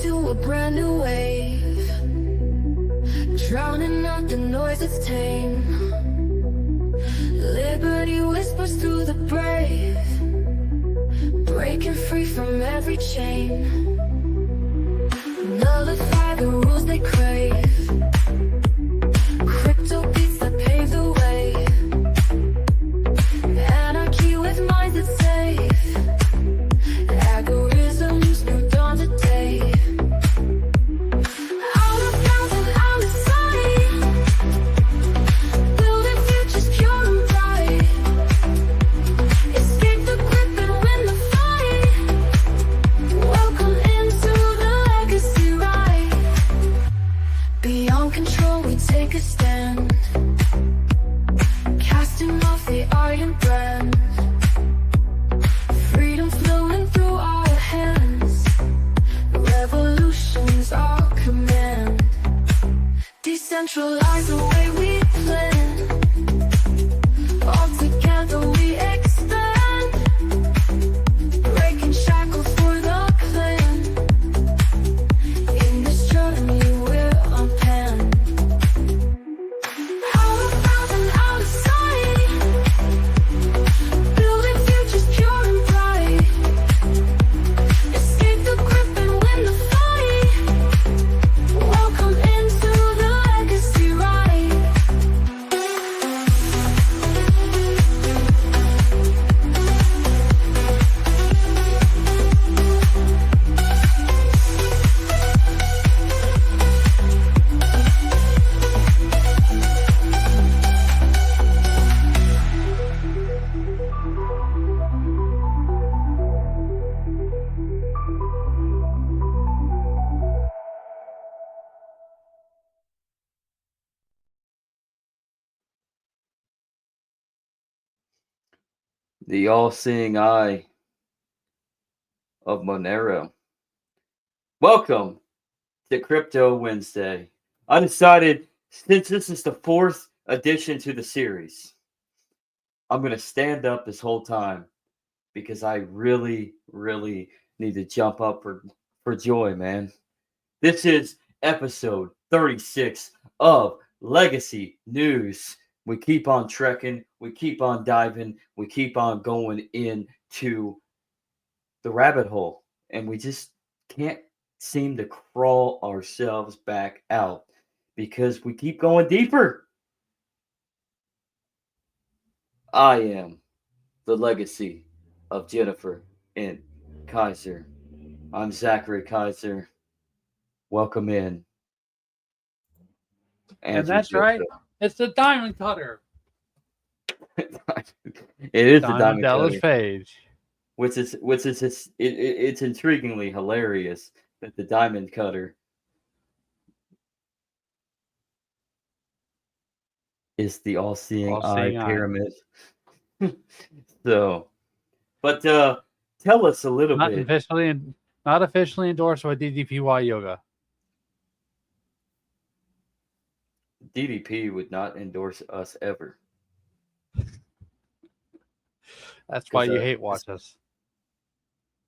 into a brand new wave, drowning out the noise that's tame. Liberty whispers through the brave, breaking free from every chain. Nullify the rules they crave, crypto beats that pave the way. Anarchy with minds that safe, algorithms new dawn today. Out of bounds and out of sight, building futures pure and bright. Escape the grip and win the fight. Welcome into the legacy ride. Beyond control we take a stand, casting off the iron brand. Freedom flowing through our hands, revolution's our command. Decentralize the way we plan, all together we expand. Breaking shackles for the clan, in this journey we're on pan. Out of bounds and out of sight, building futures pure and bright. Escape the grip and win the fight. Welcome into the legacy ride. The all-seeing eye of Monero. Welcome to Crypto Wednesday. I decided, since this is the 4th edition to the series, I'm going to stand up this whole time because I really, really need to jump up for joy, man. This is episode 36 of Legacy News. We keep on trekking, we keep on diving, we keep on going into the rabbit hole, and we just can't seem to crawl ourselves back out because we keep going deeper. I am the legacy of Jennifer and Kaiser. I'm Zachary Kaiser. Welcome in. And that's right. It's the diamond cutter. It is the diamond Dallas cutter, Page. which is it's intriguingly hilarious that the diamond cutter is the all-seeing eye pyramid. So, but tell us a little bit. Not officially endorsed by DDPY Yoga. DDP would not endorse us ever. That's why you hate watch us.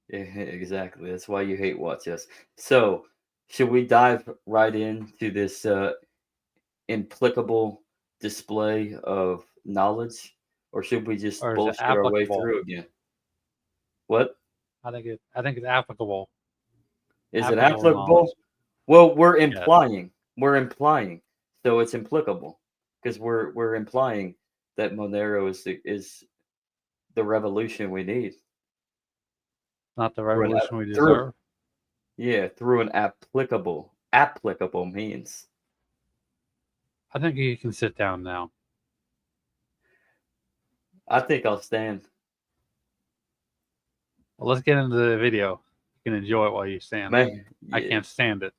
Yeah, exactly. That's why you hate watch us. So, should we dive right into this implicable display of knowledge, or should we just bullshit our way through again? What? I think it's applicable. Is it applicable? Well, we're implying. Yes. We're implying. So it's implicable because we're implying that Monero is the revolution we need. Not the revolution we deserve. Through an applicable means. I think you can sit down now. I think I'll stand. Well, let's get into the video. You can enjoy it while you stand. Man, I can't stand it.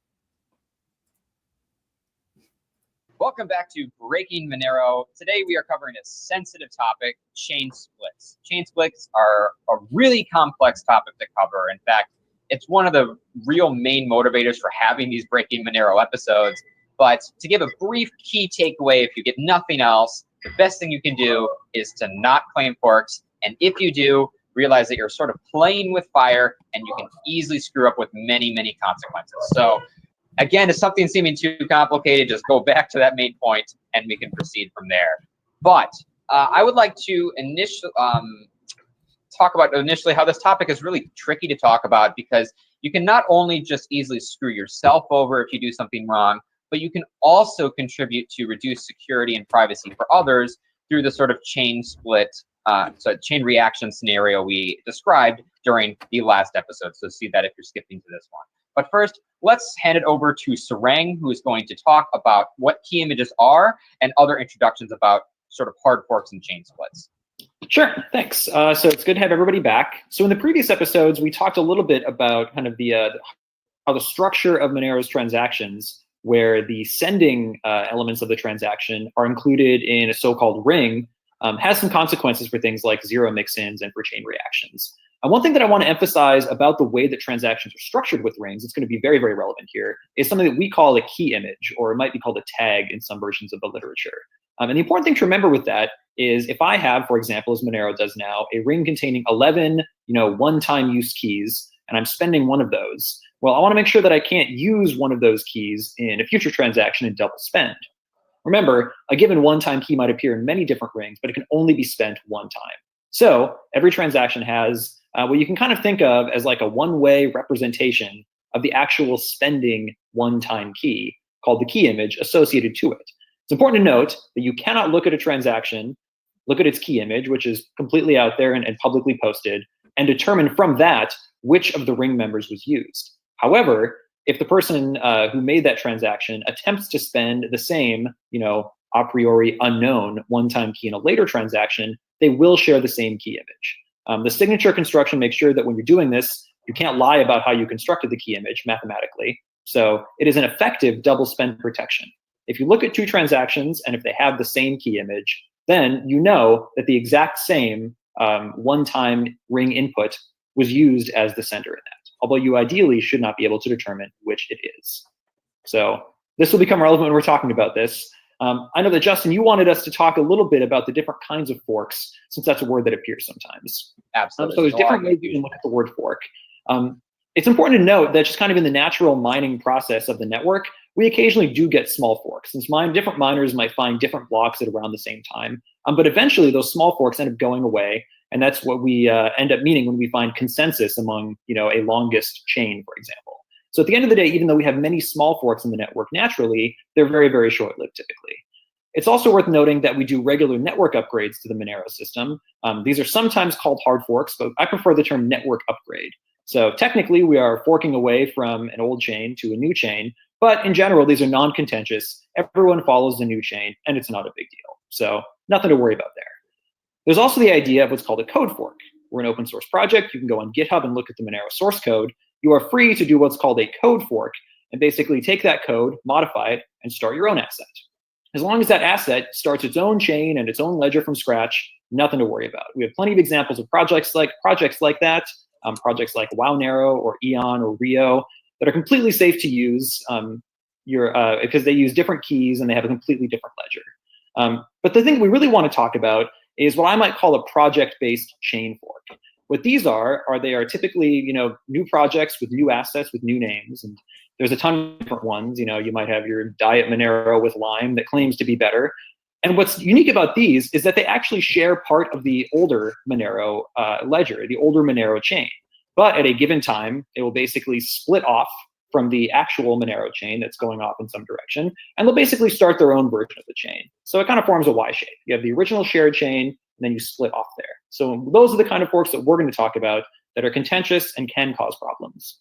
Welcome back to Breaking Monero. Today we are covering a sensitive topic, chain splits. Chain splits are a really complex topic to cover. In fact, it's one of the real main motivators for having these Breaking Monero episodes. But to give a brief key takeaway, if you get nothing else, the best thing you can do is to not claim forks. And if you do, realize that you're sort of playing with fire and you can easily screw up with many, many consequences. So again, if something's seeming too complicated, just go back to that main point and we can proceed from there. But I would like to talk about initially how this topic is really tricky to talk about, because you can not only just easily screw yourself over if you do something wrong, but you can also contribute to reduce security and privacy for others through the sort of chain split, so chain reaction scenario we described during the last episode. So see that if you're skipping to this one. But first, let's hand it over to Sarang, who is going to talk about what key images are and other introductions about sort of hard forks and chain splits. Sure, thanks. So it's good to have everybody back. So in the previous episodes, we talked a little bit about kind of how the structure of Monero's transactions, where the sending elements of the transaction are included in a so-called ring, has some consequences for things like zero mix-ins and for chain reactions. And one thing that I want to emphasize about the way that transactions are structured with rings, it's going to be very, very relevant here, is something that we call a key image, or it might be called a tag in some versions of the literature. And the important thing to remember with that is if I have, for example, as Monero does now, a ring containing 11, one-time use keys, and I'm spending one of those, well, I want to make sure that I can't use one of those keys in a future transaction and double spend. Remember, a given one-time key might appear in many different rings, but it can only be spent one time. So every transaction has what you can kind of think of as like a one-way representation of the actual spending one-time key, called the key image, associated to it. It's important to note that you cannot look at a transaction, look at its key image, which is completely out there and publicly posted, and determine from that which of the ring members was used. However, if the person who made that transaction attempts to spend the same, a priori unknown one-time key in a later transaction, they will share the same key image. The signature construction makes sure that when you're doing this, you can't lie about how you constructed the key image mathematically. So it is an effective double spend protection. If you look at two transactions and if they have the same key image, then you know that the exact same one-time ring input was used as the sender in that, although you ideally should not be able to determine which it is. So this will become relevant when we're talking about this. I know that, Justin, you wanted us to talk a little bit about the different kinds of forks, since that's a word that appears sometimes. Absolutely. So there's different ways you can look at the word fork. It's important to note that just kind of in the natural mining process of the network, we occasionally do get small forks, since different miners might find different blocks at around the same time. But eventually those small forks end up going away, and that's what we end up meaning when we find consensus among a longest chain, for example. So at the end of the day, even though we have many small forks in the network naturally, they're very, very short-lived typically. It's also worth noting that we do regular network upgrades to the Monero system. These are sometimes called hard forks, but I prefer the term network upgrade. So technically, we are forking away from an old chain to a new chain, but in general, these are non-contentious. Everyone follows the new chain, and it's not a big deal. So nothing to worry about there. There's also the idea of what's called a code fork. We're an open source project. You can go on GitHub and look at the Monero source code. You are free to do what's called a code fork and basically take that code, modify it, and start your own asset. As long as that asset starts its own chain and its own ledger from scratch, nothing to worry about. We have plenty of examples of projects like that, projects like Wownero or Eon or Rio that are completely safe to use because they use different keys and they have a completely different ledger. But the thing we really want to talk about is what I might call a project-based chain fork. What these are they are typically new projects with new assets with new names, and there's a ton of different ones. You might have your Diet Monero with Lime that claims to be better. And what's unique about these is that they actually share part of the older Monero ledger, the older Monero chain. But at a given time, they will basically split off from the actual Monero chain that's going off in some direction, and they'll basically start their own version of the chain. So it kind of forms a Y shape. You have the original shared chain, and then you split off there. So those are the kind of forks that we're going to talk about that are contentious and can cause problems.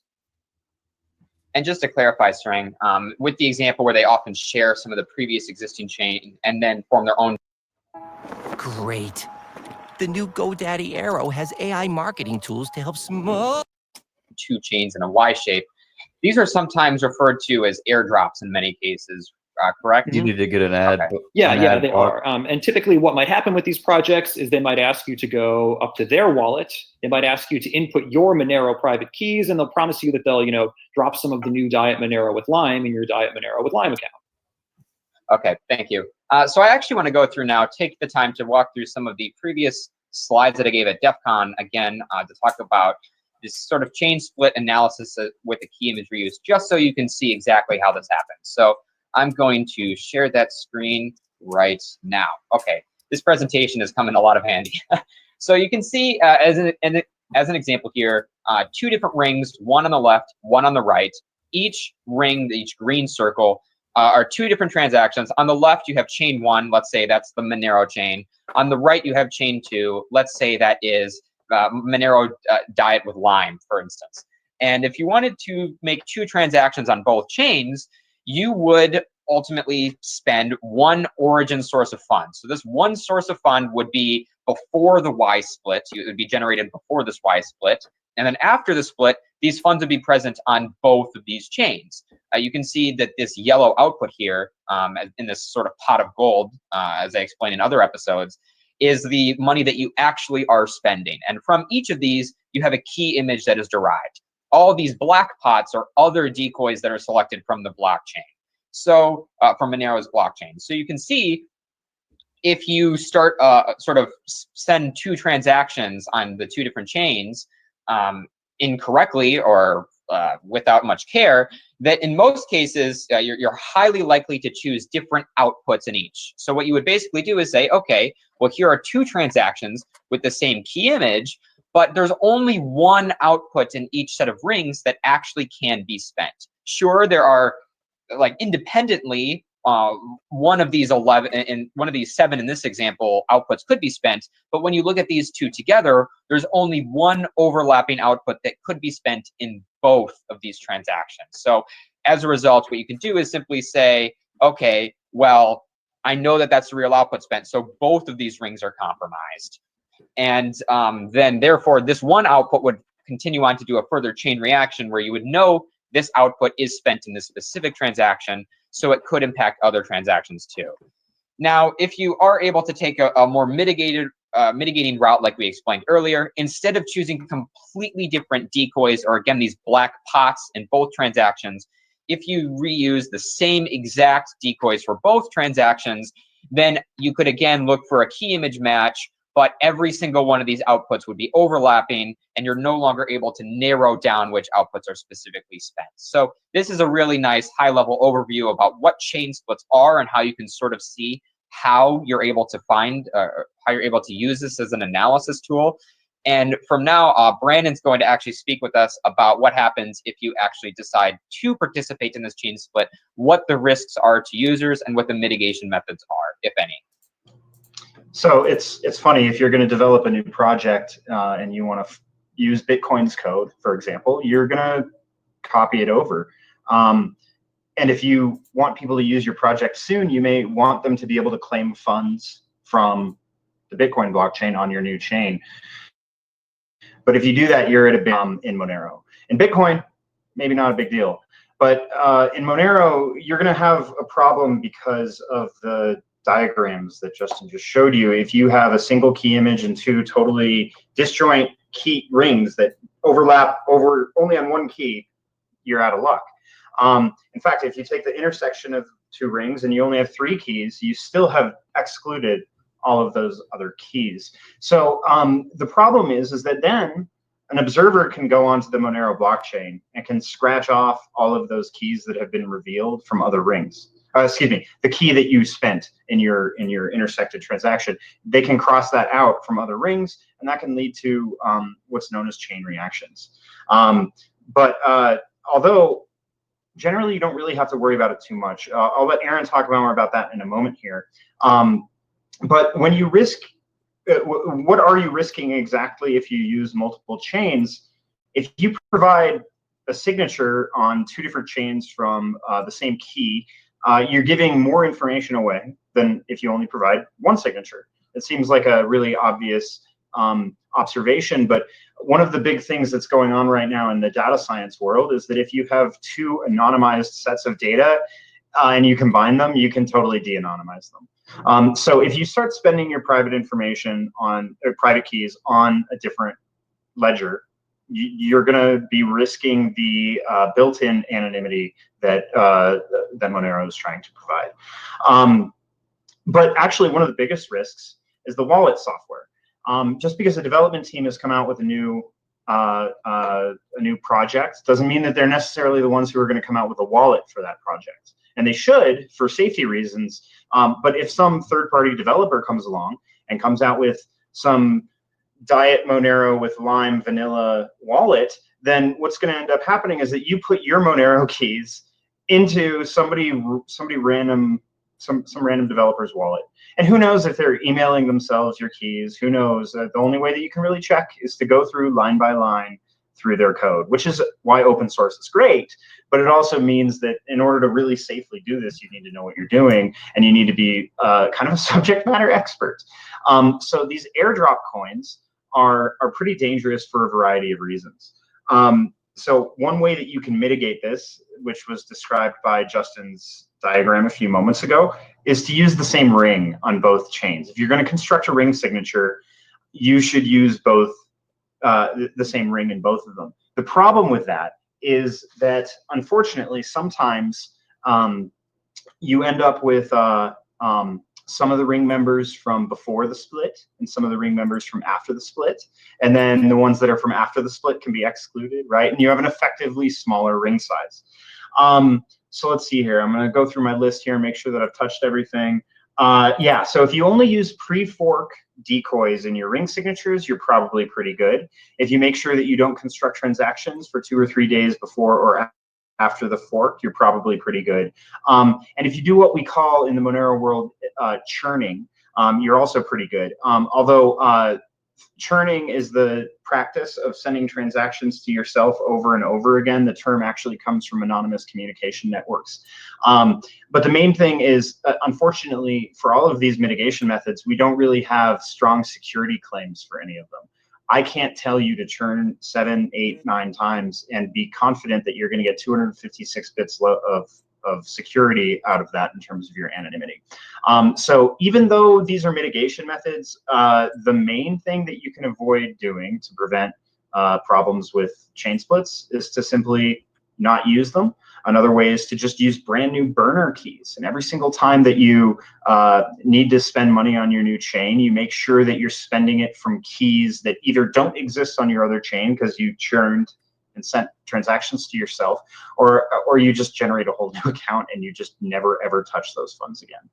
And just to clarify, Sarang, with the example where they often share some of the previous existing chain and then form their own. Great. The new GoDaddy Arrow has AI marketing tools to help small two chains in a Y shape. These are sometimes referred to as airdrops in many cases, correct? You need to get an ad. Okay. Yeah, they are. And typically what might happen with these projects is they might ask you to go up to their wallet. They might ask you to input your Monero private keys, and they'll promise you that they'll, drop some of the new Diet Monero with Lime in your Diet Monero with Lime account. Okay, thank you. So I actually want to go through now, take the time to walk through some of the previous slides that I gave at DEF CON, again, to talk about this sort of chain split analysis with the key image reuse, just so you can see exactly how this happens. So I'm going to share that screen right now. Okay, this presentation has come in a lot of handy. So you can see, as an example here, 2 different rings, one on the left, one on the right. Each ring, each green circle, are 2 different transactions. On the left, you have chain 1. Let's say that's the Monero chain. On the right, you have chain 2. Let's say that is Monero diet with lime, for instance. And if you wanted to make 2 transactions on both chains, you would ultimately spend 1 origin source of funds. So this one source of fund would be before the Y split. It would be generated before this Y split. And then after the split, these funds would be present on both of these chains. You can see that this yellow output here, in this sort of pot of gold, as I explained in other episodes, is the money that you actually are spending. And from each of these, you have a key image that is derived. All these black pots are other decoys that are selected from the blockchain. So from Monero's blockchain. So you can see if you start sort of send 2 transactions on the 2 different chains incorrectly or without much care, that in most cases, you're highly likely to choose different outputs in each. So what you would basically do is say, okay, well, here are 2 transactions with the same key image, but there's only one output in each set of rings that actually can be spent. Sure, there are, like, independently, one of these 11 and one of these 7 in this example outputs could be spent, but when you look at these 2 together, there's only one overlapping output that could be spent in both of these transactions. So as a result, what you can do is simply say, okay, well, I know that that's the real output spent, so both of these rings are compromised. And then therefore, this one output would continue on to do a further chain reaction where you would know this output is spent in this specific transaction, so it could impact other transactions too. Now, if you are able to take a more mitigating route like we explained earlier, instead of choosing completely different decoys, or again, these black pots in both transactions, if you reuse the same exact decoys for both transactions, then you could again look for a key image match, but every single one of these outputs would be overlapping, and you're no longer able to narrow down which outputs are specifically spent. So this is a really nice high-level overview about what chain splits are and how you can sort of see how you're able to find, how you're able to use this as an analysis tool. And from now, Brandon's going to actually speak with us about what happens if you actually decide to participate in this chain split, what the risks are to users, and what the mitigation methods are, if any. So it's funny, if you're going to develop a new project and you want to use Bitcoin's code, for example, you're going to copy it over. And if you want people to use your project soon, you may want them to be able to claim funds from the Bitcoin blockchain on your new chain. But if you do that, you're at a big in Monero. In Bitcoin, maybe not a big deal. But in Monero, you're going to have a problem because of the diagrams that Justin just showed you. If you have a single key image and 2 totally disjoint key rings that overlap only on one key, you're out of luck. In fact, if you take the intersection of 2 rings and you only have 3 keys, you still have excluded all of those other keys. So the problem is that then an observer can go onto the Monero blockchain and can scratch off all of those keys that have been revealed from other rings. Excuse me, the key that you spent in your intersected transaction. They can cross that out from other rings, and that can lead to what's known as chain reactions. But although generally you don't really have to worry about it too much. I'll let Aaron talk more about that in a moment here. But when you risk, what are you risking exactly if you use multiple chains? If you provide a signature on 2 different chains from the same key, you're giving more information away than if you only provide one signature. It seems like a really obvious observation, but one of the big things that's going on right now in the data science world is that if you have 2 anonymized sets of data and you combine them, you can totally de-anonymize them. So if you start spending your private information on private keys on a different ledger, you're going to be risking the built-in anonymity that that Monero is trying to provide. But actually, one of the biggest risks is the wallet software. Just because a development team has come out with a new project doesn't mean that they're necessarily the ones who are going to come out with a wallet for that project. And they should, for safety reasons. But if some third-party developer comes along and comes out with some Diet Monero with Lime vanilla wallet, then what's going to end up happening is that you put your Monero keys into some random developer's wallet. And who knows if they're emailing themselves your keys, who knows? The only way that you can really check is to go through line by line through their code, which is why open source is great. But it also means that in order to really safely do this, you need to know what you're doing, and you need to be kind of a subject matter expert. So these airdrop coins are pretty dangerous for a variety of reasons. So one way that you can mitigate this, which was described by Justin's diagram a few moments ago, is to use the same ring on both chains. If you're going to construct a ring signature, you should use both the same ring in both of them. The problem with that is that, unfortunately, sometimes you end up with some of the ring members from before the split and some of the ring members from after the split. And then the ones that are from after the split can be excluded, right? And you have an effectively smaller ring size. So let's see here. I'm going to go through my list here and make sure that I've touched everything. Yeah, so if you only use pre-fork decoys in your ring signatures, you're probably pretty good. If you make sure that you don't construct transactions for 2 or 3 days before or after the fork, you're probably pretty good. And if you do what we call in the Monero world churning, you're also pretty good. Although churning is the practice of sending transactions to yourself over and over again. The term actually comes from anonymous communication networks. But the main thing is, unfortunately, for all of these mitigation methods, we don't really have strong security claims for any of them. I can't tell you to churn 7, 8, 9 times and be confident that you're going to get 256 bits of security out of that in terms of your anonymity. So even though these are mitigation methods, the main thing that you can avoid doing to prevent problems with chain splits is to simply not use them. Another way is to just use brand new burner keys. And every single time that you need to spend money on your new chain, you make sure that you're spending it from keys that either don't exist on your other chain because you churned and sent transactions to yourself, or you just generate a whole new account and you just never ever touch those funds again.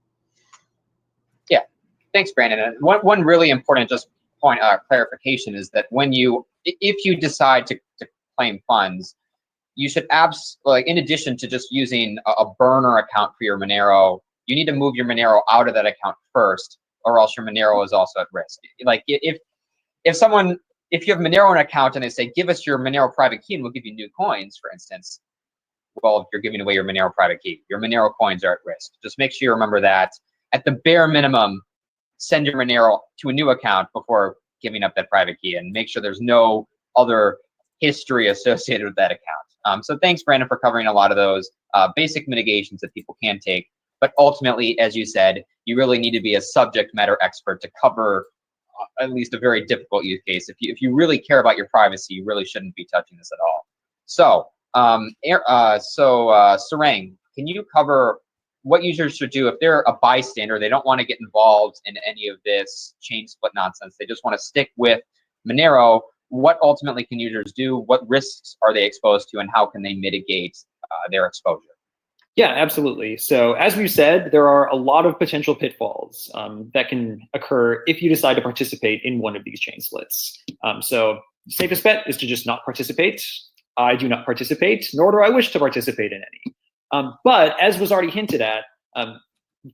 Yeah, thanks, Brandon. And one really important just point clarification is that if you decide to claim funds, you should in addition to just using a burner account for your Monero, you need to move your Monero out of that account first, or else your Monero is also at risk. Like if you have Monero in an account and they say, give us your Monero private key and we'll give you new coins, for instance, well, if you're giving away your Monero private key, your Monero coins are at risk. Just make sure you remember that. At the bare minimum, send your Monero to a new account before giving up that private key, and make sure there's no other history associated with that account. So thanks, Brandon, for covering a lot of those basic mitigations that people can take. But ultimately, as you said, you really need to be a subject matter expert to cover at least a very difficult use case. If you really care about your privacy, you really shouldn't be touching this at all. So, Sarang, can you cover what users should do if they're a bystander, they don't want to get involved in any of this chain split nonsense, they just want to stick with Monero? What ultimately can users do? What risks are they exposed to, and how can they mitigate their exposure? Yeah, absolutely. So as we've said, there are a lot of potential pitfalls that can occur if you decide to participate in one of these chain splits. So the safest bet is to just not participate. I do not participate, nor do I wish to participate in any. But as was already hinted at,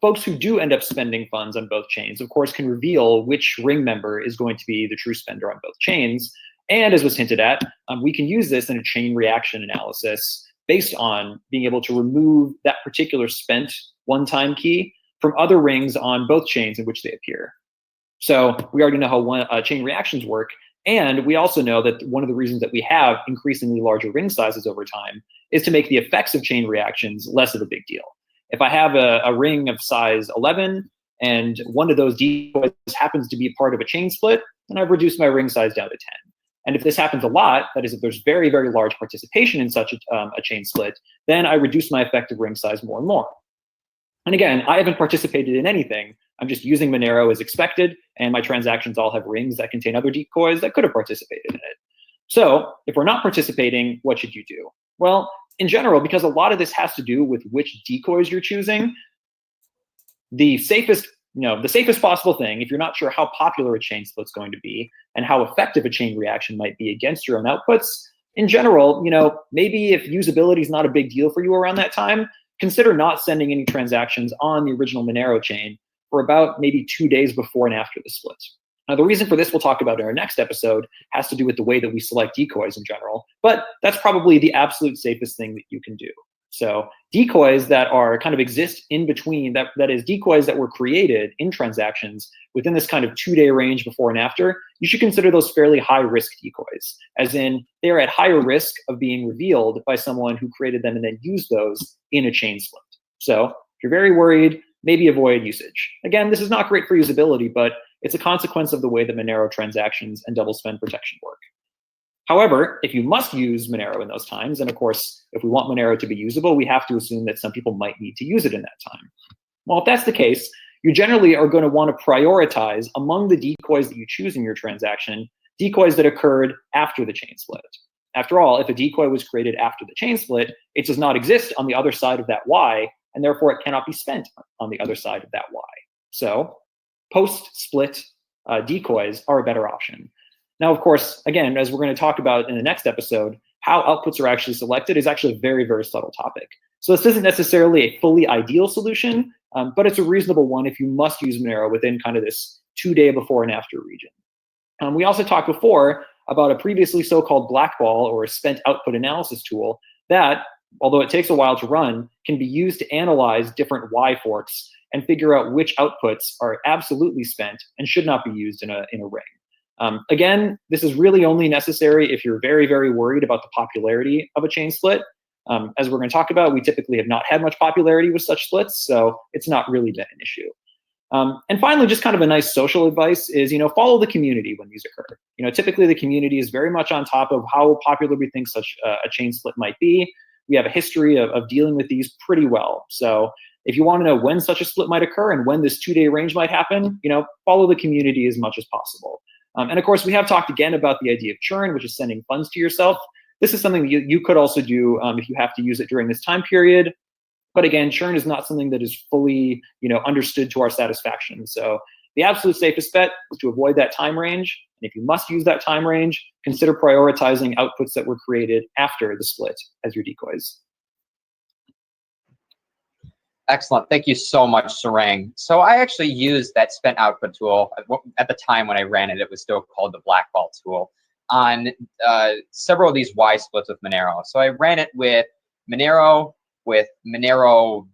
folks who do end up spending funds on both chains, of course, can reveal which ring member is going to be the true spender on both chains. And as was hinted at, we can use this in a chain reaction analysis based on being able to remove that particular spent one-time key from other rings on both chains in which they appear. So we already know how chain reactions work. And we also know that one of the reasons that we have increasingly larger ring sizes over time is to make the effects of chain reactions less of a big deal. If I have a ring of size 11 and one of those decoys happens to be a part of a chain split, then I've reduced my ring size down to 10. And if this happens a lot, that is, if there's very, very large participation in such a chain split, then I reduce my effective ring size more and more. And again, I haven't participated in anything. I'm just using Monero as expected, and my transactions all have rings that contain other decoys that could have participated in it. So if we're not participating, what should you do? Well, in general, because a lot of this has to do with which decoys you're choosing, the safest possible thing, if you're not sure how popular a chain split's going to be and how effective a chain reaction might be against your own outputs, in general, maybe if usability is not a big deal for you around that time, consider not sending any transactions on the original Monero chain for about maybe 2 days before and after the split. Now, the reason for this we'll talk about in our next episode has to do with the way that we select decoys in general, but that's probably the absolute safest thing that you can do. So decoys that are kind of exist in between, that is decoys that were created in transactions within this kind of 2-day range before and after, you should consider those fairly high risk decoys, as in they are at higher risk of being revealed by someone who created them and then used those in a chain split. So if you're very worried, maybe avoid usage. Again, this is not great for usability, but it's a consequence of the way that Monero transactions and double spend protection work. However, if you must use Monero in those times, and of course, if we want Monero to be usable, we have to assume that some people might need to use it in that time. Well, if that's the case, you generally are going to want to prioritize among the decoys that you choose in your transaction, decoys that occurred after the chain split. After all, if a decoy was created after the chain split, it does not exist on the other side of that Y, and therefore it cannot be spent on the other side of that Y. So post-split decoys are a better option. Now, of course, again, as we're going to talk about in the next episode, how outputs are actually selected is actually a very, very subtle topic. So this isn't necessarily a fully ideal solution, but it's a reasonable one if you must use Monero within kind of this 2-day before and after region. We also talked before about a previously so-called blackball or a spent output analysis tool that, although it takes a while to run, can be used to analyze different Y forks and figure out which outputs are absolutely spent and should not be used in a ring. Again, this is really only necessary if you're very, very worried about the popularity of a chain split. As we're going to talk about, we typically have not had much popularity with such splits, so it's not really been an issue. And finally, just kind of a nice social advice is, follow the community when these occur. Typically the community is very much on top of how popular we think such a chain split might be. We have a history of dealing with these pretty well. So if you want to know when such a split might occur and when this 2-day range might happen, follow the community as much as possible. And of course, we have talked again about the idea of churn, which is sending funds to yourself. This is something that you could also do if you have to use it during this time period. But again, churn is not something that is fully understood to our satisfaction. So the absolute safest bet is to avoid that time range. And if you must use that time range, consider prioritizing outputs that were created after the split as your decoys. Excellent. Thank you so much, Sarang. So I actually used that spent output tool. At the time when I ran it, it was still called the blackball tool on several of these Y splits with Monero. So I ran it with Monero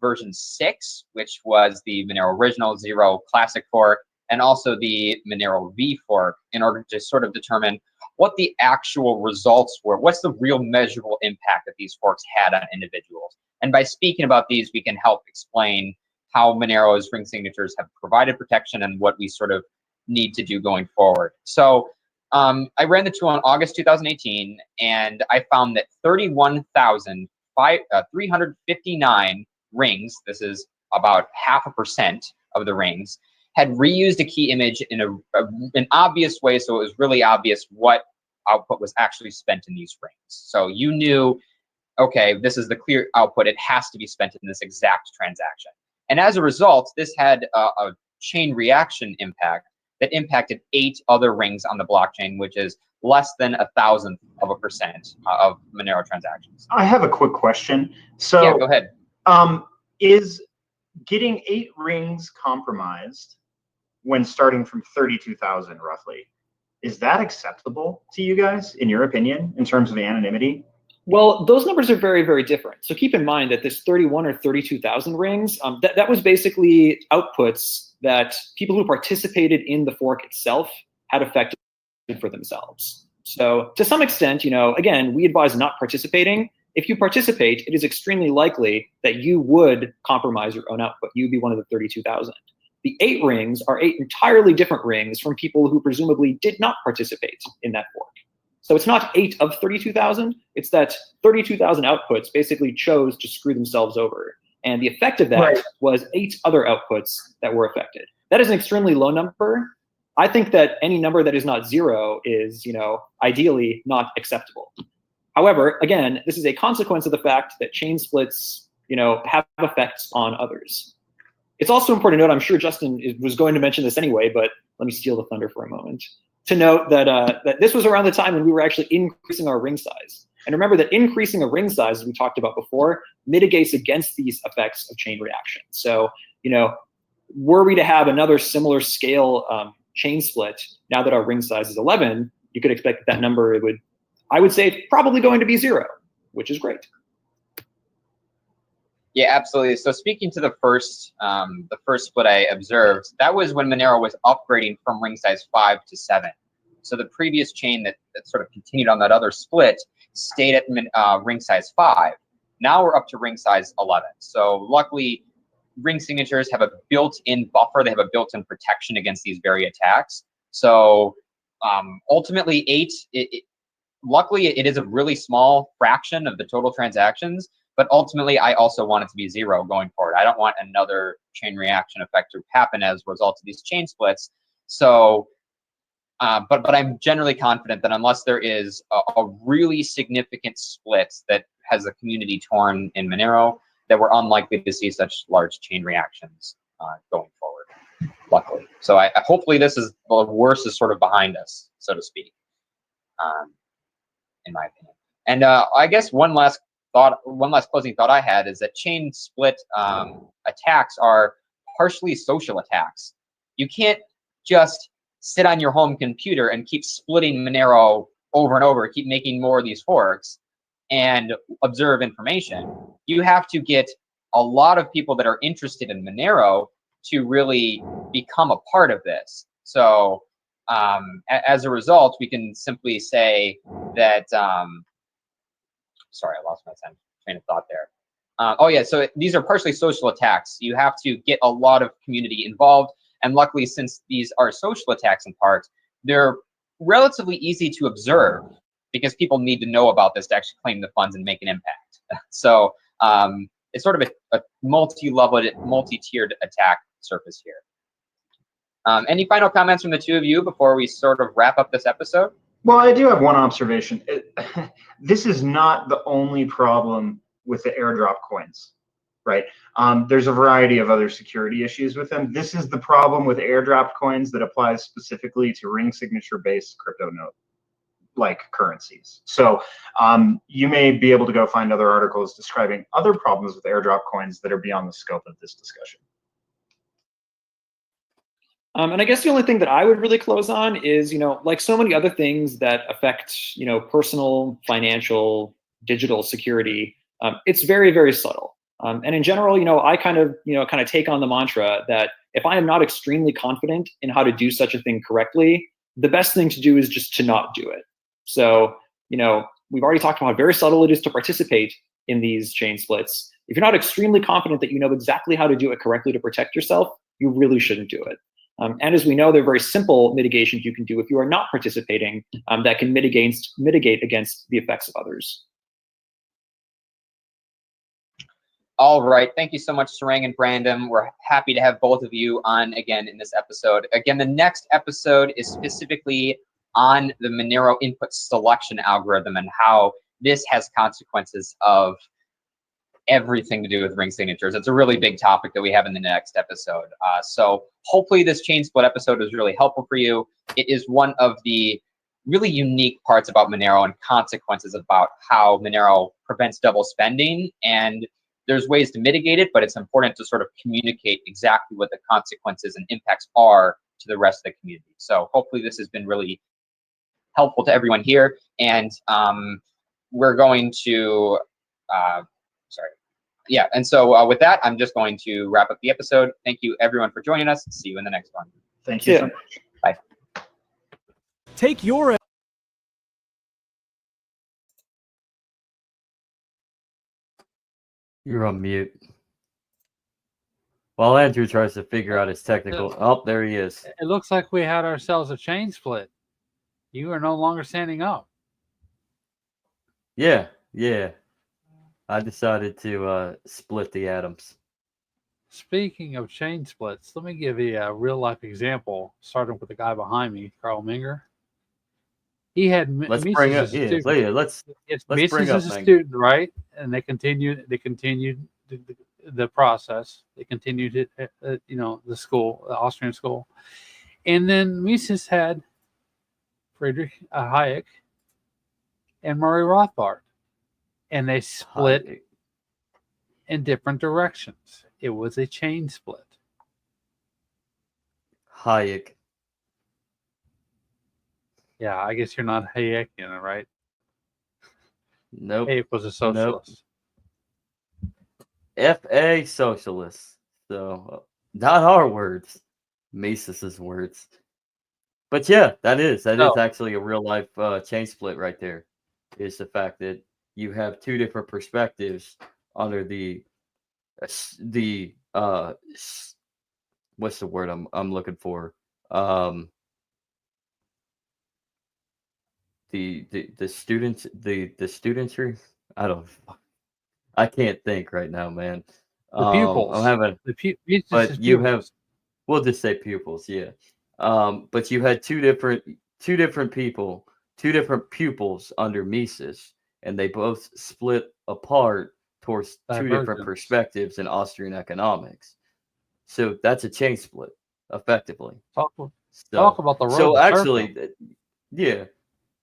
version 6, which was the Monero original 0 classic fork, and also the Monero V fork, in order to sort of determine what the actual results were. What's the real measurable impact that these forks had on individuals? And by speaking about these, we can help explain how Monero's ring signatures have provided protection and what we sort of need to do going forward. So I ran the tool in August 2018, and I found that 31,359 rings, this is about 0.5% of the rings, had reused a key image in an obvious way, so it was really obvious what output was actually spent in these rings. So you knew, okay, this is the clear output, it has to be spent in this exact transaction. And as a result, this had a chain reaction impact that impacted 8 other rings on the blockchain, which is less than 1,000% of Monero transactions. I have a quick question. So yeah, go ahead. Is getting 8 rings compromised when starting from 32,000 roughly, is that acceptable to you guys, in your opinion, in terms of anonymity? Well, those numbers are very, very different. So keep in mind that this 31 or 32,000 rings, that was basically outputs that people who participated in the fork itself had affected for themselves. So to some extent, again, we advise not participating. If you participate, it is extremely likely that you would compromise your own output. You'd be one of the 32,000. The 8 rings are 8 entirely different rings from people who presumably did not participate in that fork. So it's not 8 of 32,000, it's that 32,000 outputs basically chose to screw themselves over. And the effect of that was 8 other outputs that were affected. That is an extremely low number. I think that any number that is not 0 is, ideally not acceptable. However, again, this is a consequence of the fact that chain splits, have effects on others. It's also important to note, I'm sure Justin was going to mention this anyway, but let me steal the thunder for a moment, to note that, that this was around the time when we were actually increasing our ring size. And remember that increasing a ring size, as we talked about before, mitigates against these effects of chain reaction. So, were we to have another similar scale chain split, now that our ring size is 11, you could expect that number, I would say, probably going to be 0, which is great. Yeah, absolutely. So speaking to the first split I observed, that was when Monero was upgrading from ring size 5 to 7. So the previous chain that sort of continued on that other split stayed at ring size 5. Now we're up to ring size 11. So luckily, ring signatures have a built-in buffer. They have a built-in protection against these very attacks. So ultimately, 8, luckily, it is a really small fraction of the total transactions. But ultimately, I also want it to be 0 going forward. I don't want another chain reaction effect to happen as a result of these chain splits. So, but I'm generally confident that unless there is a really significant split that has the community torn in Monero, that we're unlikely to see such large chain reactions going forward, luckily. So hopefully this is, the worst is sort of behind us, so to speak, in my opinion. And I guess one last closing thought I had is that chain split attacks are partially social attacks. You can't just sit on your home computer and keep splitting Monero over and over, keep making more of these forks and observe information. You have to get a lot of people that are interested in Monero to really become a part of this. So as a result, we can simply say that, sorry, I lost my train of thought there. Oh yeah, so these are partially social attacks. You have to get a lot of community involved. And luckily, since these are social attacks in part, they're relatively easy to observe because people need to know about this to actually claim the funds and make an impact. So it's sort of a multi-leveled, multi-tiered attack surface here. Any final comments from the two of you before we sort of wrap up this episode? Well, I do have one observation. This is not the only problem with the airdrop coins, right? There's a variety of other security issues with them. This is the problem with airdrop coins that applies specifically to ring signature-based crypto node like currencies. So you may be able to go find other articles describing other problems with airdrop coins that are beyond the scope of this discussion. And I guess the only thing that I would really close on is, like so many other things that affect, personal, financial, digital security, it's very, very subtle. And in general, I kind of take on the mantra that if I am not extremely confident in how to do such a thing correctly, the best thing to do is just to not do it. So, we've already talked about how very subtle it is to participate in these chain splits. If you're not extremely confident that you know exactly how to do it correctly to protect yourself, you really shouldn't do it. And as we know, there are very simple mitigations you can do if you are not participating that can mitigate against the effects of others. All right. Thank you so much, Sarang and Brandon. We're happy to have both of you on again in this episode. Again, the next episode is specifically on the Monero input selection algorithm and how this has consequences of everything to do with ring signatures. It's a really big topic that we have in the next episode. So hopefully this chain split episode was really helpful for you. It is one of the really unique parts about Monero and consequences about how Monero prevents double spending. And there's ways to mitigate it, but it's important to sort of communicate exactly what the consequences and impacts are to the rest of the community. So hopefully this has been really helpful to everyone here. And we're going to, and so with that, I'm just going to wrap up the episode. Thank you everyone for joining us. See you in the next one. Thank you so much. Bye. Take your You're on mute. While Andrew tries to figure out his technical... Oh, there he is. It looks like we had ourselves a chain split. You are no longer standing up. Yeah. I decided to split the atoms. Speaking of chain splits, let me give you a real life example, starting with the guy behind me, Carl Minger. He had Let's bring Mises up as a student. let's bring Mises up as a Menger. student, right? And they continued the process. They continued it, the school, the Austrian school, and then Mises had Friedrich Hayek and Murray Rothbard, and they split Hayek. in different directions. It was a chain split. Hayek. Yeah, I guess you're not Hayekian, right? Nope. Hayek was a Nope. socialist. F.A. socialist. So, not our words, Mises's words. But yeah, that is So, actually a real life chain split right there. Is the fact that you have two different perspectives under the what's the word I'm looking for? Um, the students the studentry. I can't think right now, man. the I'm pupils, having, Mises's but you have, pupils. we'll just say pupils, yeah. But you had two different people, two different pupils under Mises, and they both split apart towards two different Divergence. perspectives in Austrian economics. So that's a chain split, effectively. Talk So about the road so to actually, serfdom. yeah.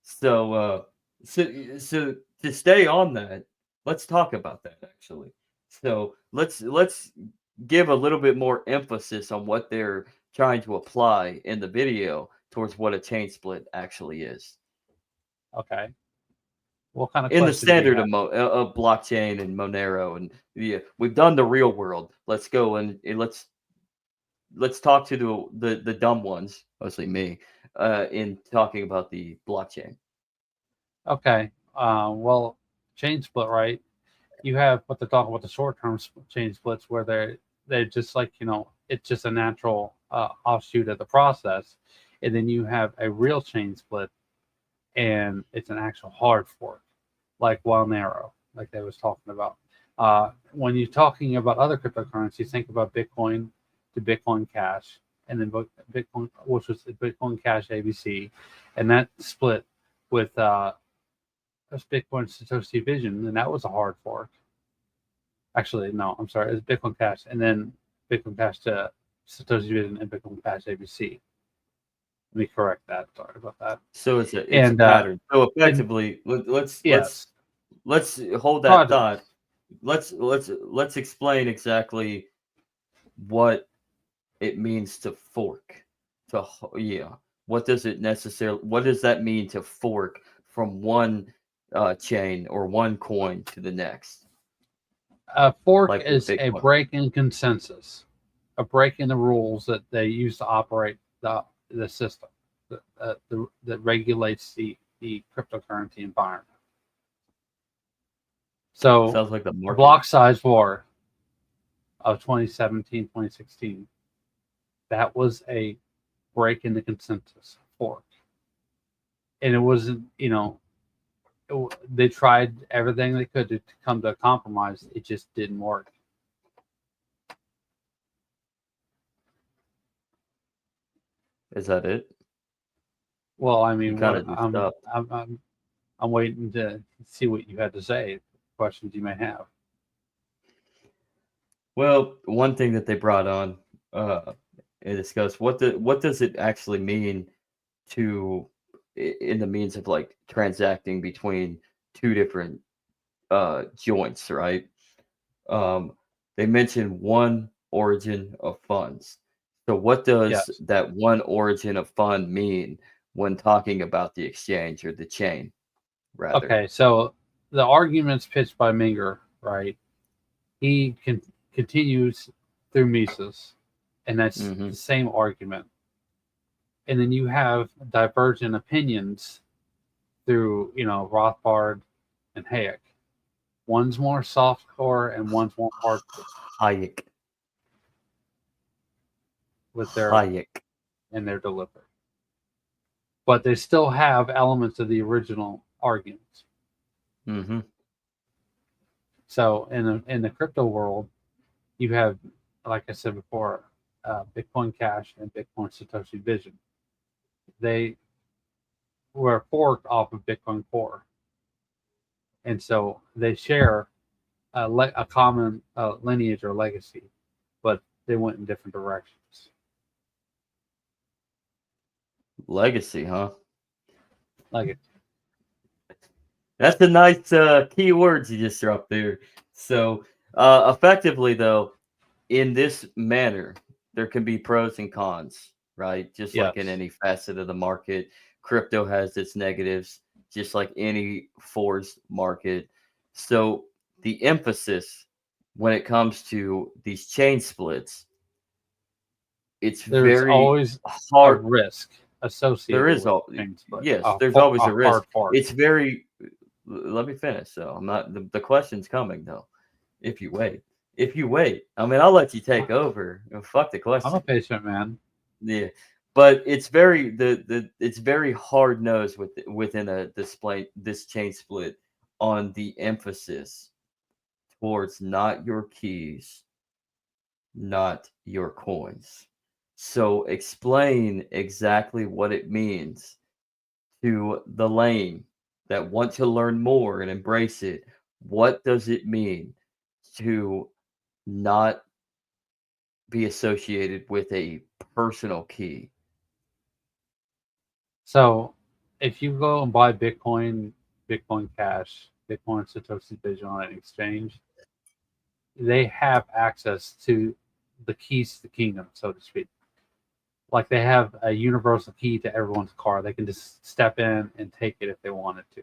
So so to stay on that, let's talk about that actually. So let's give a little bit more emphasis on what they're trying to apply in the video towards what a chain split actually is. Okay. What kind of In the question do you standard have? of blockchain and Monero, and yeah, we've done the real world. Let's go and let's talk to the dumb ones, mostly me, in talking about the blockchain. Okay. Well, chain split, right? You have what they're talking about the short-term chain splits, where they're just like it's just a natural offshoot of the process, and then you have a real chain split, and it's an actual hard fork, like Monero, like they was talking about. When you're talking about other cryptocurrencies, think about Bitcoin to Bitcoin Cash, and then Bitcoin, which was Bitcoin Cash ABC, and that split with that's Bitcoin Satoshi Vision, and that was a hard fork. Actually, no, I'm sorry, it's Bitcoin Cash, and then Bitcoin Cash to Satoshi Vision and Bitcoin Cash ABC. Let me correct that. Sorry about that. So it's a And pattern. So and effectively, yes, let's hold that thought. projects. Let's explain exactly what it means to fork. Yeah, what does that mean to fork from one chain or one coin to the next, A fork like with is a Bitcoin? break in consensus, a break in the rules that they use to operate the system that regulates the cryptocurrency environment. So Sounds like the the market. block size war of 2017, 2016, that was a break in the consensus fork. And it wasn't, they tried everything they could to come to a compromise. It just didn't work. Is that it? Well, I You mean, kind what of just stopped. I'm waiting to see what you had to say, questions you may have. Well, one thing that they brought on and discussed, what does it actually mean to in the means of like transacting between two different joints, right? Um, they mentioned one origin of funds. So what does Yes. that one origin of fund mean when talking about the exchange or the chain, rather? Okay. So the arguments pitched by Minger, right? He continues through Mises, and that's Hmm. the same argument. And then you have divergent opinions through, Rothbard and Hayek. One's more soft core and one's more hardcore Hayek. with their Hayek. and their delivery. But they still have elements of the original arguments. Hmm. So in the crypto world, you have like I said before, Bitcoin Cash and Bitcoin Satoshi Vision, they were forked off of Bitcoin Core, and so they share a common lineage or legacy, but they went in different directions. Legacy, huh? Like That's a nice key words you just dropped there. So, effectively, though, in this manner, there can be pros and cons, right? Just like in yes, any facet of the market, crypto has its negatives, just like any forced market. So, the emphasis when it comes to these chain splits, it's there's very always a hard. risk There associated is with all things, but yes, there's always a a risk. hard fork. It's very let me finish. So I'm not the question's coming though. If you wait. If you wait. I mean, I'll let you take over. Fuck the I'm a question. patient man. Yeah. But it's very it's very hard nosed within a display this chain split on the emphasis towards not your keys, not your coins. So explain exactly what it means to the lane that want to learn more and embrace it. What does it mean to not be associated with a personal key? So if you go and buy Bitcoin, Bitcoin Cash, Bitcoin Satoshi Vision on an exchange, they have access to the keys to the kingdom, so to speak. Like they have a universal key to everyone's car. They can just step in and take it if they wanted to.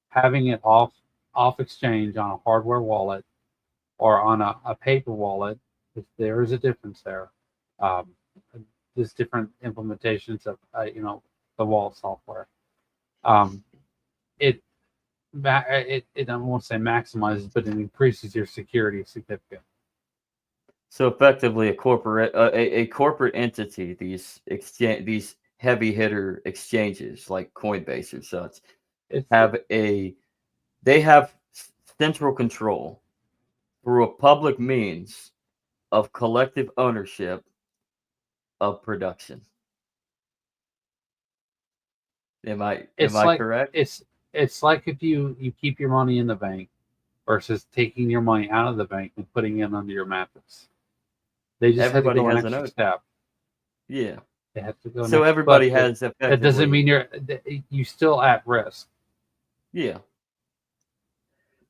Having it off exchange on a hardware wallet or on a paper wallet, if there is a difference there. Um, there's different implementations of the wallet software. Um, it I won't say maximizes, but it increases your security significantly. So effectively, a corporate entity, these heavy hitter exchanges like Coinbase or such, It's have they have central control through a public means of collective ownership of production. Am it's I like correct? it's like if you keep your money in the bank versus taking your money out of the bank and putting it under your mattress. They just had to Everybody go an has an extra own. step. Yeah. They have to go So next, everybody but has that doesn't effectively. mean you still at risk. Yeah.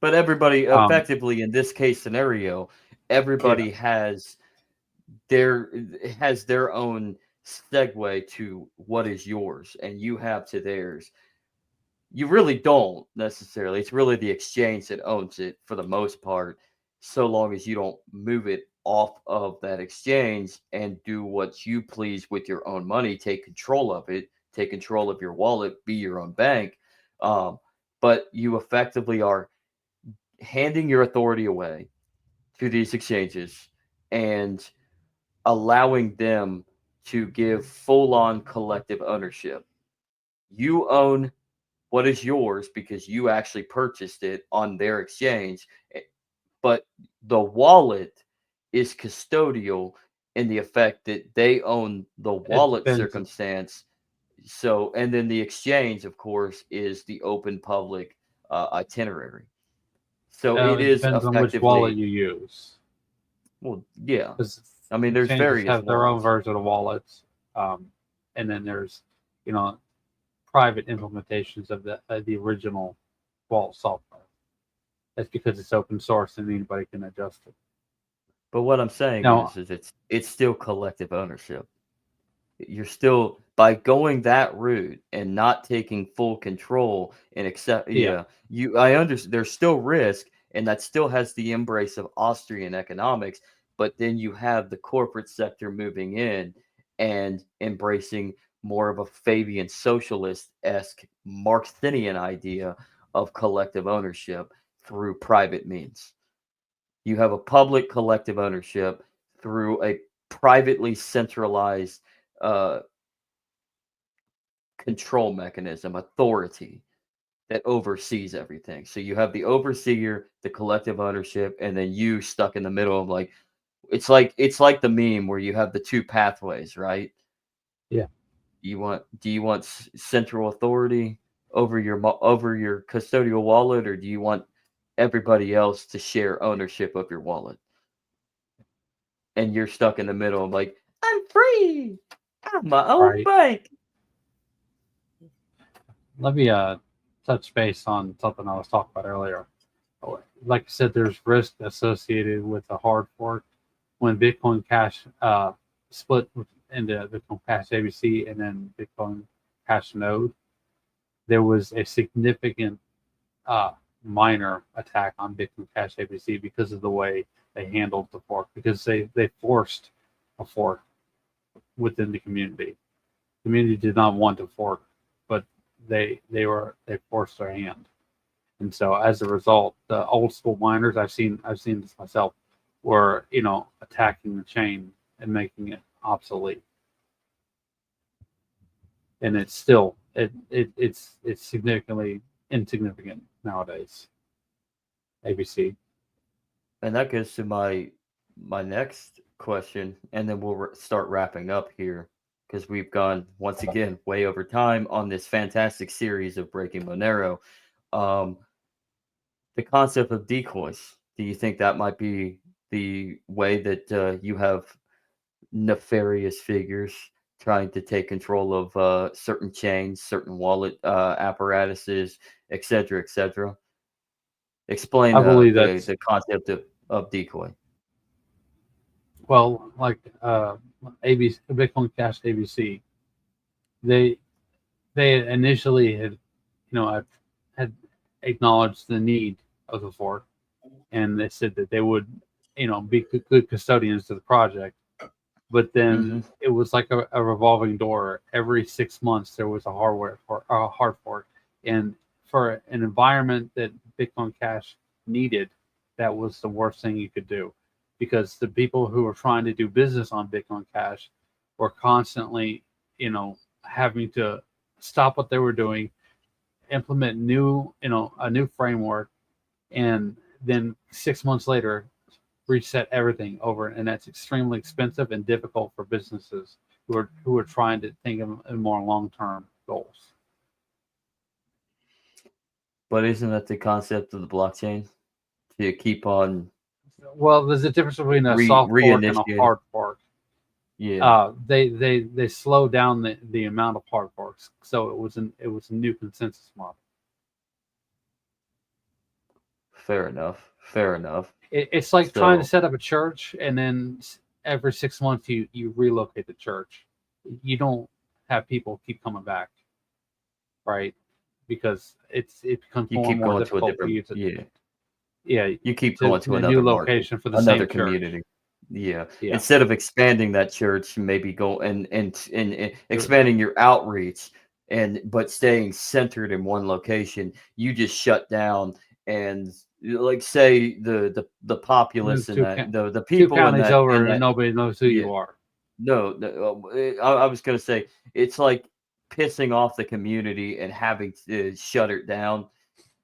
But everybody Um, effectively in this case scenario, yeah, everybody their has their own segue to what is yours and you have to theirs. You really don't necessarily. It's really the exchange that owns it for the most part, so long as you don't move it off of that exchange and do what you please with your own money, take control of it, take control of your wallet, be your own bank. Um, but you effectively are handing your authority away to these exchanges and allowing them to give full on collective ownership. You own what is yours because you actually purchased it on their exchange, but the wallet is custodial in the effect that they own the it wallet depends. circumstance. So, and then the exchange, of course, is the open public itinerary. So it It is depends on which wallet effectively, you use, well, yeah. because I mean, there's exchanges various have their own wallets. version of wallets, and then there's you know private implementations of the original wallet software. That's because it's open source and anybody can adjust it. But what I'm saying Now, is it's still collective ownership. You're still by going that route and not taking full control and accept. yeah, Yeah, I understand. There's still risk, and that still has the embrace of Austrian economics. But then you have the corporate sector moving in and embracing more of a Fabian socialist esque Marxian idea of collective ownership through private means. You have a public collective ownership through a privately centralized uh, control mechanism, authority that oversees everything. So you have the overseer, the collective ownership, and then you stuck in the middle of like, it's like the meme where you have the two pathways, right? Yeah. Do you want central authority over over your custodial wallet, or do you want everybody else to share ownership of your wallet? And you're stuck in the middle, like, I'm free. I'm my own Right. bank. Let me touch base on something I was talking about earlier. Like I said, there's risk associated with a hard fork. When Bitcoin Cash split into Bitcoin Cash ABC and then Bitcoin Cash Node, there was a significant minor attack on Bitcoin Cash ABC because of the way they handled the fork, because they forced a fork within the community. The community did not want to fork, but they forced their hand. And so as a result, the old school miners, I've seen this myself, were attacking the chain and making it obsolete. And it's still it's significantly insignificant nowadays. ABC. And that goes to my next question, and then we'll start wrapping up here because we've gone once again way over time on this fantastic series of Breaking Monero. Um, the concept of decoys. Do you think that might be the way that you have nefarious figures trying to take control of certain chains, certain wallet apparatuses, etc., etc.? Explain I believe that's the concept of decoy. well, like ABC, Bitcoin Cash ABC. They initially had acknowledged the need of the fork, and they said that they would be good custodians to the project. But then it was like a revolving door. Every 6 months there was a hard fork, and for an environment that Bitcoin Cash needed, that was the worst thing you could do, because the people who were trying to do business on Bitcoin Cash were constantly, having to stop what they were doing, implement a new framework, and then 6 months later reset everything over, and that's extremely expensive and difficult for businesses who are trying to think of more long-term goals. But isn't that the concept of the blockchain? To keep on Well, there's a difference between a soft fork and a reinitiating. hard fork. Yeah. They slow down the amount of hard forks, so it was a new consensus model. Fair enough. Fair enough. It's like trying to So set up a church, and then every 6 months you relocate the church. You don't have people keep coming back, right? Because it becomes you more and keep more going to a difficult for different you to you keep to going to a new another market, location for the another same church. community. Yeah. Yeah, Instead of expanding that church, maybe go and expanding your outreach but staying centered in one location, you just shut down and like say the populace move and that the two people counties in over, and that nobody knows who yeah. you are. No, I was gonna say it's like pissing off the community and having to shut it down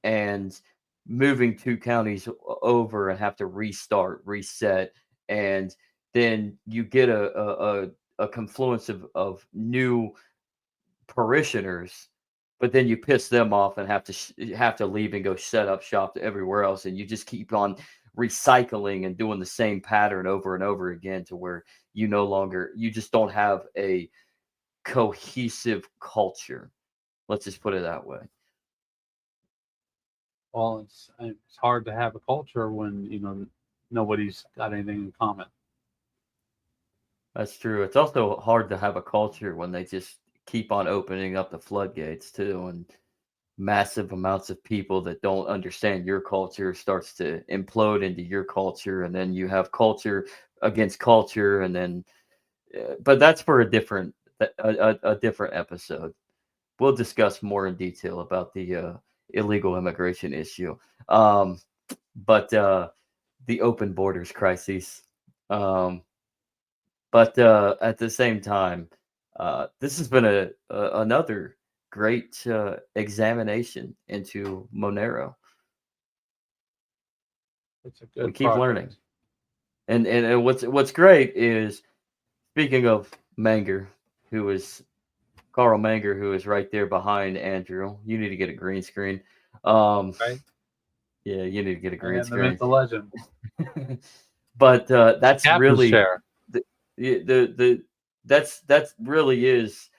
and moving two counties over and have to restart, reset, and then you get a confluence of new parishioners, but then you piss them off and have to leave and go set up shop everywhere else, and you just keep on recycling and doing the same pattern over and over again to where you just don't have a cohesive culture. Let's just put it that way. Well, it's hard to have a culture when nobody's got anything in common. That's true. It's also hard to have a culture when they just keep on opening up the floodgates too, and massive amounts of people that don't understand your culture starts to implode into your culture, and then you have culture against culture, and then but that's for a different episode. We'll discuss more in detail about the illegal immigration issue. But the open borders crisis. Um, but at the same time, this has been another great examination into Monero. It's a We good keep project. learning. And what's great is, speaking of Manger, who is Carl Manger, who is right there behind Andrew. You need to get a green screen. Right? Yeah, you need to get a green And the screen. myth, the legend. But that's Captain's really chair. the that's really is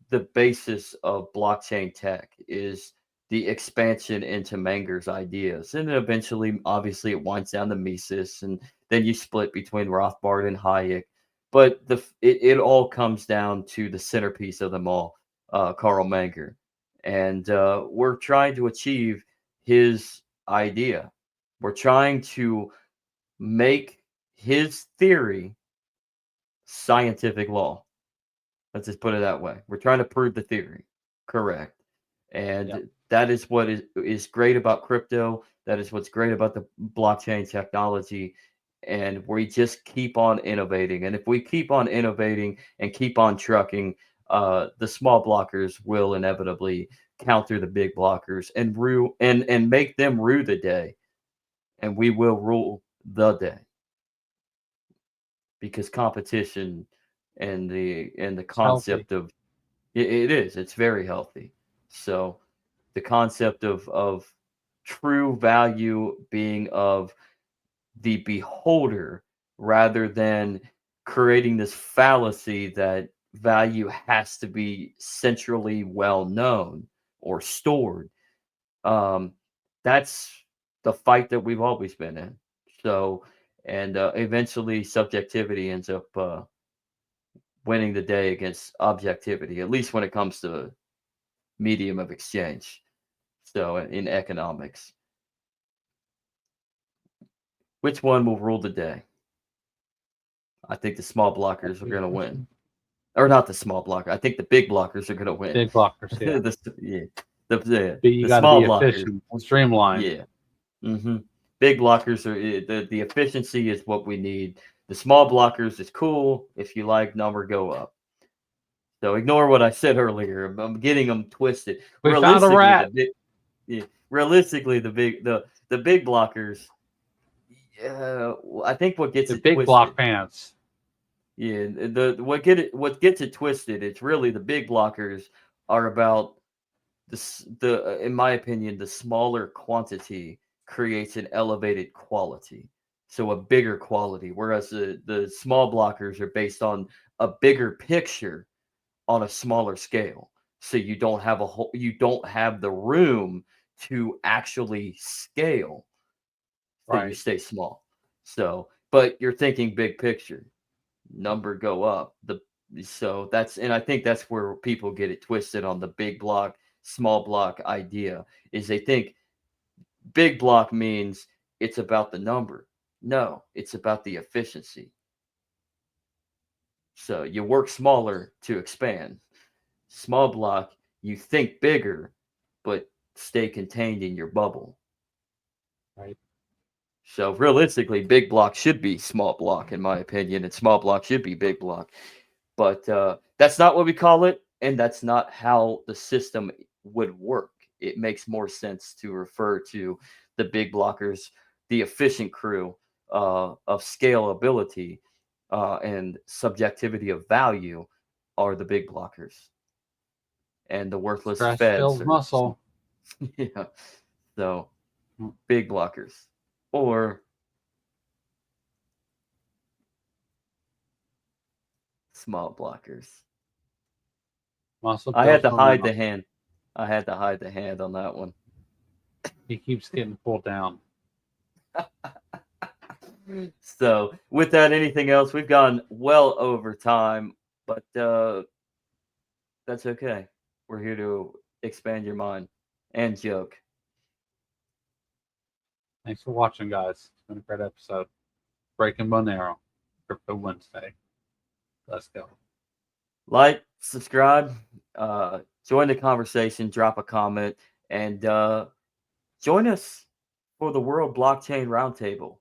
the basis of blockchain tech, is the expansion into Manger's ideas. And then eventually, obviously, it winds down to Mises, and then you split between Rothbard and Hayek. But it all comes down to the centerpiece of them all, Carl Manger. And we're trying to achieve his idea. We're trying to make his theory scientific law. Let's just put it that way. We're trying to prove the theory correct. And Yep. that is what is great about crypto. That is what's great about the blockchain technology. And we just keep on innovating. And if we keep on innovating and keep on trucking, the small blockers will inevitably counter the big blockers and rule and make them rue the day. And we will rule the day, because competition and the It's healthy. concept of it is, it's very healthy. So the concept of true value being of the beholder, rather than creating this fallacy that value has to be centrally well known or stored. um, that's the fight that we've always been in. So, and eventually subjectivity ends up winning the day against objectivity, at least when it comes to medium of exchange. So, in economics, which one will rule the day? I think the small blockers are going to win, or not the small blocker. I think the big blockers are going to win. Big blockers, yeah. Yeah, But you the got to small be blockers. efficient, streamlined. Yeah. Big blockers are the efficiency is what we need. The small blockers is cool. If you like, number go up. So ignore what I said earlier. I'm getting them twisted. We found a rat. Realistically, the big blockers. I think what gets The it big block twisted. pants. Yeah, what gets it twisted. It's really the big blockers are about the in my opinion, the smaller quantity creates an elevated quality. So a bigger quality, whereas the small blockers are based on a bigger picture on a smaller scale. So you don't have the room to actually scale. So you Right. stay small. So, but you're thinking big picture, number go up. So that's, and I think that's where people get it twisted on the big block, small block idea, is they think big block means it's about the number. No, it's about the efficiency. So you work smaller to expand. Small block, you think bigger, but stay contained in your bubble. Right. So realistically, big block should be small block, in my opinion, and small block should be big block. But that's not what we call it, and that's not how the system would work. It makes more sense to refer to the big blockers, the efficient crew of scalability and subjectivity of value are the big blockers, and the worthless Stress feds builds are muscle. yeah. So big blockers or small blockers. Muscle I had builds to hide the momentum. hand. I had to hide the hand on that one. He keeps getting pulled down. So, with that, anything else? We've gone well over time, but that's okay. We're here to expand your mind and joke. Thanks for watching, guys. It's been a great episode. Breaking Monero. Crypto Wednesday. Let's go. Like, subscribe, join the conversation, drop a comment, and join us for the World Blockchain Roundtable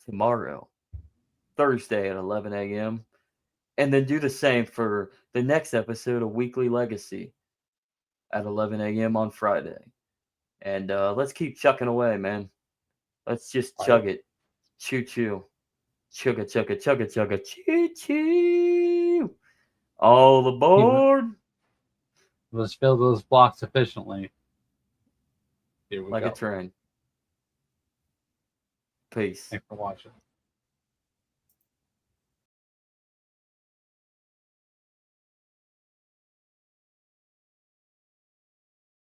tomorrow, Thursday at 11 a.m. And then do the same for the next episode of Weekly Legacy at 11 a.m. on Friday. And let's keep chucking away, man. Let's just chug it. Choo choo. Chugga, chugga, chugga, chugga, choo choo. All aboard. Let's fill those blocks efficiently. Here we Like go. a train. Peace. Thanks for watching.